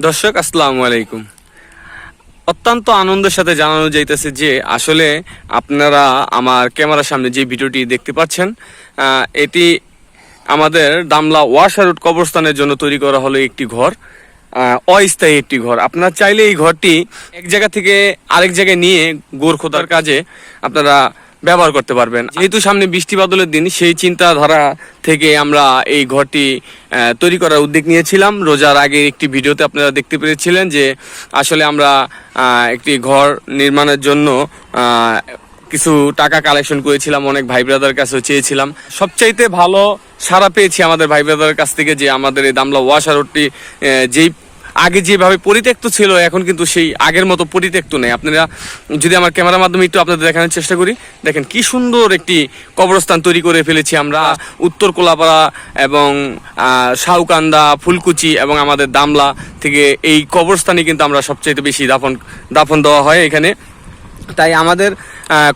দর্শক আসসালামু আলাইকুম। অত্যন্ত আনন্দের সাথে জানানো যাইতেছে যে আসলে আপনারা আমার ক্যামেরার সামনে যে ভিডিওটি দেখতে পাচ্ছেন, এটি আমাদের দামলা ওয়াশার রোড কবরস্থানের জন্য তৈরি করা হলো একটি ঘর, অস্থায়ী একটি ঘর। আপনারা চাইলে এই ঘরটি এক জায়গা থেকে আরেক জায়গায় নিয়ে গোর খোদার কাজে আপনারা ব্যবহার করতে পারবেন। যেহেতু সামনে বৃষ্টি বাদলের দিন, সেই চিন্তাধারা থেকে আমরা এই ঘরটি তৈরি করার উদ্যোগ নিয়েছিলাম। রোজার আগে একটি ভিডিওতে আপনারা দেখতে পেরেছিলেন যে আসলে আমরা একটি ঘর নির্মাণের জন্য কিছু টাকা কালেকশন করেছিলাম, অনেক ভাই ব্রাদার কাছে চেয়েছিলাম। সবচাইতে ভালো সাড়া পেয়েছি আমাদের ভাই ব্রাদারের কাছ থেকে যে আমাদের এই দামলা ওয়াশার রোডটি যেই আগে যেভাবে পরিত্যক্ত ছিল, এখন কিন্তু সেই আগের মতো পরিত্যক্ত নেই। আপনারা যদি আমার ক্যামেরার মাধ্যমে একটু আপনাদের দেখানোর চেষ্টা করি, দেখেন কি সুন্দর একটি কবরস্থান তৈরি করে ফেলেছি আমরা। উত্তর কোলাপাড়া এবং শাউকান্দা, ফুলকুচি এবং আমাদের দামলা থেকে এই কবরস্থানে কিন্তু আমরা সবচাইতে বেশি দাফন দেওয়া হয় এখানে। তাই আমাদের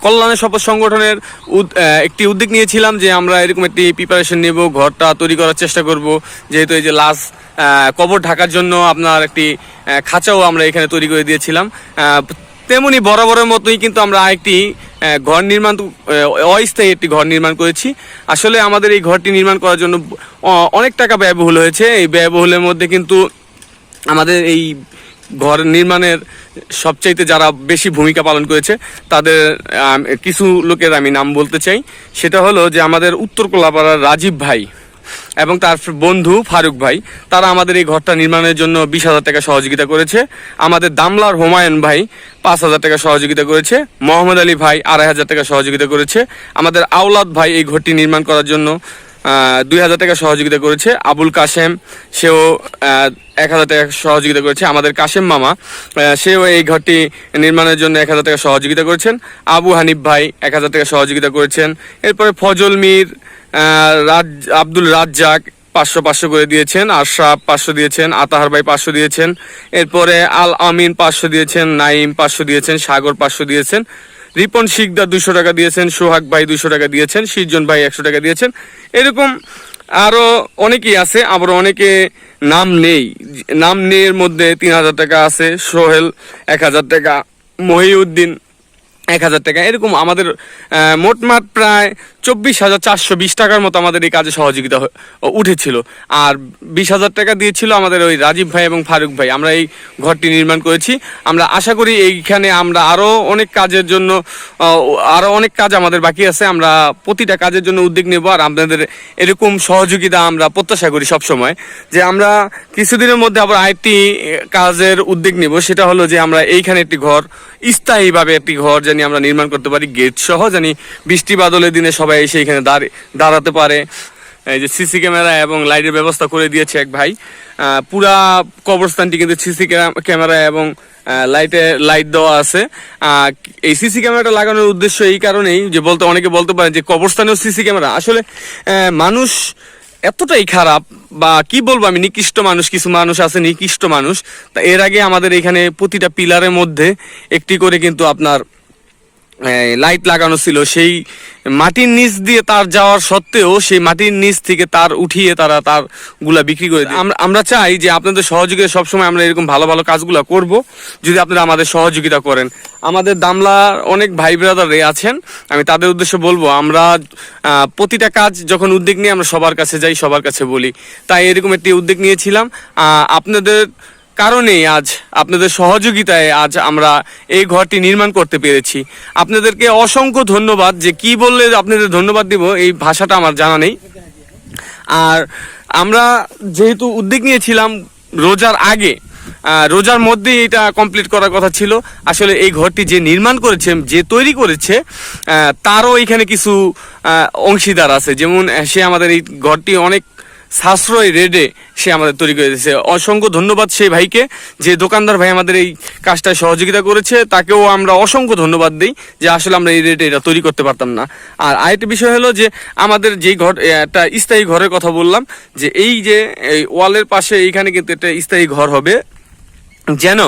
কল্যাণের শপথ সংগঠনের একটি উদ্যোগ নিয়েছিলাম যে আমরা এরকম একটি প্রিপারেশন নেব, ঘরটা তৈরি করার চেষ্টা করব। যেহেতু এই যে লাশ কবর ঢাকার জন্য আপনার একটি খাঁচাও আমরা এখানে তৈরি করে দিয়েছিলাম, তেমনি বরাবরের মতোই কিন্তু আমরা একটি ঘর নির্মাণ, অস্থায়ী একটি ঘর নির্মাণ করেছি। আসলে আমাদের এই ঘরটি নির্মাণ করার জন্য অনেক টাকা ব্যয়বহুল হয়েছে। এই ব্যয়বহুলের মধ্যে কিন্তু আমাদের এই ঘর নির্মাণের সবচাইতে যারা বেশি ভূমিকা পালন করেছে তাদের কিছু লোকের আমি নাম বলতে চাই। সেটা হলো যে আমাদের উত্তর কোলাপাড়ার রাজীব ভাই এবং তার বন্ধু ফারুক ভাই, তারা আমাদের এই ঘরটা নির্মাণের জন্য 20,000 টাকা সহযোগিতা করেছে। আমাদের দামলার হুমায়ুন ভাই 5,000 টাকা সহযোগিতা করেছে। মোহাম্মদ আলী ভাই 2,500 টাকা সহযোগিতা করেছে। আমাদের আওলাদ ভাই এই ঘরটি নির্মাণ করার জন্য 2,000 টাকা সহযোগিতা করেছে। আবুল কাশেম, সেও 1,000 টাকা সহযোগিতা করেছে। আমাদের কাশেম মামা, সেও এই ঘরটি নির্মাণের জন্য 1,000 টাকা সহযোগিতা করেছেন। আবু হানিফ ভাই 1,000 টাকা সহযোগিতা করেছেন। এরপরে ফজল মির, আব্দুল রাজ্জাক 500 করে দিয়েছেন। আশরাফ 500 দিয়েছেন। আতাহার ভাই 500 দিয়েছেন। এরপরে আল আমিন 500 দিয়েছেন। নাইম 500 দিয়েছেন। সাগর 500 দিয়েছেন। রিপন শিকদার 200 টাকা দিয়েছেন। সোহাগ ভাই 200 টাকা দিয়েছেন। সিজন ভাই 100 টাকা দিয়েছেন। এরকম আরো অনেকেই আছে, আবার অনেকে নাম নেই। নাম নেই মধ্যে 3,000 টাকা আছে। সোহেল 1,000 টাকা, মহিউদ্দিন 1,000 টাকা। এরকম আমাদের মোটমাট প্রায় 24,420 টাকার মতো আমাদের এই কাজে সহযোগিতা উঠেছিল। আর 20,000 টাকা দিয়েছিল আমাদের ওই রাজীব ভাই এবং ফারুক ভাই। আমরা এই ঘরটি নির্মাণ করেছি। আমরা আশা করি এইখানে আমরা আরও অনেক কাজের জন্য, আরও অনেক কাজ আমাদের বাকি আছে। আমরা প্রতিটা কাজের জন্য উদ্যোগ নেব, আর আপনাদের এরকম সহযোগিতা আমরা প্রত্যাশা করি সবসময়। যে আমরা কিছুদিনের মধ্যে আবার আরেকটি কাজের উদ্যোগ নেব, সেটা হলো যে আমরা এইখানে একটি ঘর, স্থায়ীভাবে একটি ঘর জানি আমরা নির্মাণ করতে পারি, গেট সহ, জানি বৃষ্টি বাদলের দিনে সবাই এসে এখানে দাঁড়াতে পারে। এই যে সিসি ক্যামেরা এবং লাইটের ব্যবস্থা করে দিয়েছে এক ভাই। পুরা কবরস্থানটি কিন্তু সিসি ক্যামেরা এবং লাইট দেওয়া আছে। এই সিসি ক্যামেরাটা লাগানোর উদ্দেশ্য এই কারণেই যে অনেকে বলতে পারে যে কবরস্থানেও সিসি ক্যামেরা। আসলে মানুষ এতটাই খারাপ, বা কি বলবো আমি, নিকৃষ্ট মানুষ। কিছু মানুষ আছে নিকৃষ্ট মানুষ। তা এর আগে আমাদের এখানে প্রতিটা পিলারের মধ্যে একটি করে কিন্তু আপনার লাইট লাগানো ছিল। সেই মাটির নিচ দিয়ে তার যাওয়ার সত্ত্বেও সেই মাটির নিচ থেকে তার উঠিয়ে তারা তার গুলা বিক্রি করে দেয়। আমরা চাই যে আপনাদের সহযোগিতা সবসময় আমরা এরকম ভালো ভালো কাজগুলো করব, যদি আপনারা আমাদের সহযোগিতা করেন। আমাদের দামলার অনেক ভাই ব্রাদার আছেন, আমি তাদের উদ্দেশ্যে বলবো, আমরা প্রতিটা কাজ যখন উদ্যোগ নিয়ে আমরা সবার কাছে যাই, সবার কাছে বলি। তাই এরকম একটি উদ্যোগ নিয়েছিলাম। আপনাদের কারণেই আজ, আপনাদের সহযোগিতায় আজ আমরা এই ঘরটি নির্মাণ করতে পেরেছি। আপনাদেরকে অসংখ্য ধন্যবাদ। যে কি বললে আপনাদের ধন্যবাদ দিব এই ভাষাটা আমার জানা নেই। আর আমরা যেহেতু উদ্যোগ নিয়েছিলাম রোজার আগে, রোজার মধ্যেই এটা কমপ্লিট করার কথা ছিল। আসলে এই ঘরটি যে নির্মাণ করেছে, যে তৈরি করেছে, তারও এখানে কিছু অংশীদার আছে। যেমন সে আমাদের এই ঘরটি অনেক সাশ্রয় রেটে সে আমাদের তৈরি করে দিয়েছে। অসংখ্য ধন্যবাদ সেই ভাইকে, যে দোকানদার ভাই আমাদের এই কাজটায় সহযোগিতা করেছে, তাকেও আমরা অসংখ্য ধন্যবাদ দিই। যে আসলে আমরা এই রেটে এটা তৈরি করতে পারতাম না। আর আরেকটা বিষয় হলো যে আমাদের যেই ঘর, একটা স্থায়ী ঘরের কথা বললাম, যে এই যে এই ওয়ালের পাশে এইখানে কিন্তু একটা স্থায়ী ঘর হবে। যেন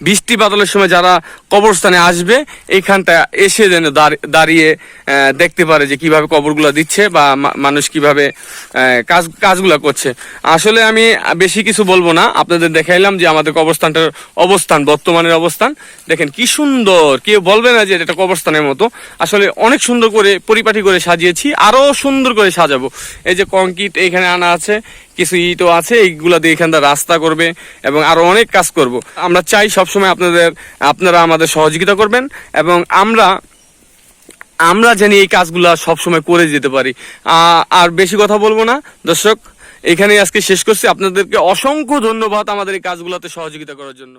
বৃষ্টি বাদলের সময় যারা কবরস্থানে আসবে এইখানটা এসে যেন দাঁড়িয়ে দেখতে পারে যে কিভাবে কবরগুলো দিচ্ছে বা মানুষ কিভাবে কাজগুলো করছে। আসলে আমি বেশি কিছু বলবো না, আপনাদের দেখাইলাম যে আমাদের কবরস্থানটার অবস্থান, বর্তমানের অবস্থান দেখেন কি সুন্দর। কেউ বলবে না যে এটা কবরস্থানের মতো, আসলে অনেক সুন্দর করে পরিপাটি করে সাজিয়েছি, আরো সুন্দর করে সাজাবো। এই যে কংক্রিট এইখানে আনা আছে, কিছু ইটও আছে, এইগুলা দিয়ে এখানটা রাস্তা করবে এবং আরো অনেক কাজ করব। আমরা চাই সবসময় আপনারা আমাদের সহযোগিতা করবেন এবং আমরা জানি এই কাজগুলা সবসময় করে যেতে পারি। আর বেশি কথা বলবো না দর্শক, এখানেই আজকে শেষ করছি। আপনাদেরকে অসংখ্য ধন্যবাদ আমাদের এই কাজগুলোতে সহযোগিতা করার জন্য।